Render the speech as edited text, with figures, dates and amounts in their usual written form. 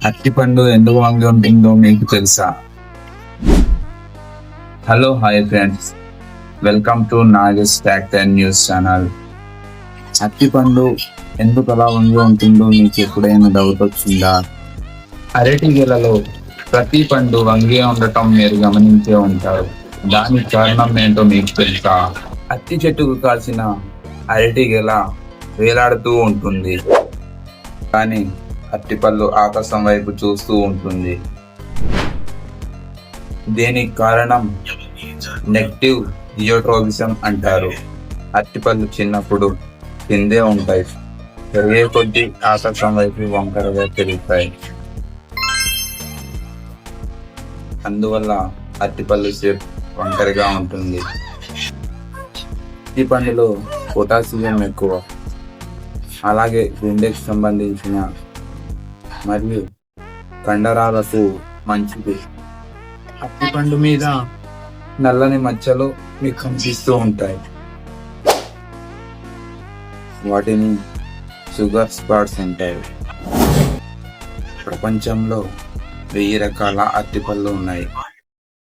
అరటిపండు ఎందుకు వంగి ఉంటుందో మీకు తెలుసా? Hello hi friends, welcome to Nagesh fact and news channel. అరటిపండు ఎందుకు అలా వంగి ఉంటుందో మీకు ఎప్పుడైనా డౌట్ వచ్చిందా? అరటి గెలలో ప్రతి పండు వంగి ఉండటం మీరు గమనించే ఉంటారు. దానికి కారణం ఏంటో మీకు తెలుసా? అరటి చెట్టుకు కాల్చిన అరటి గెల వేలాడుతూ ఉంటుంది, కానీ అరటిపళ్ళు ఆకాశం వైపు చూస్తూ ఉంటుంది. దీనికి కారణం నెగటివ్ జియోట్రోపిజం అంటారు. అరటిపళ్ళు చిన్నప్పుడు కిందే ఉంటాయి, పెరిగే కొద్దీ ఆకాశం వైపు వంకరగా పెరుగుతాయి. అందువల్ల అరటిపళ్ళు షేప్ వంకరగా ఉంటుంది. ఈ పండులో పొటాషియం ఎక్కువ, అలాగే గుండెకి సంబంధించిన మరియు కండరాలకు మంచిది. అరటిపండు మీద నల్లని మచ్చలు మీకు కనిపిస్తూ ఉంటాయి. వాటిని షుగర్ స్పాట్స్ అంటారు. ప్రపంచంలో 1000 రకాల అరటిపళ్ళు ఉన్నాయి.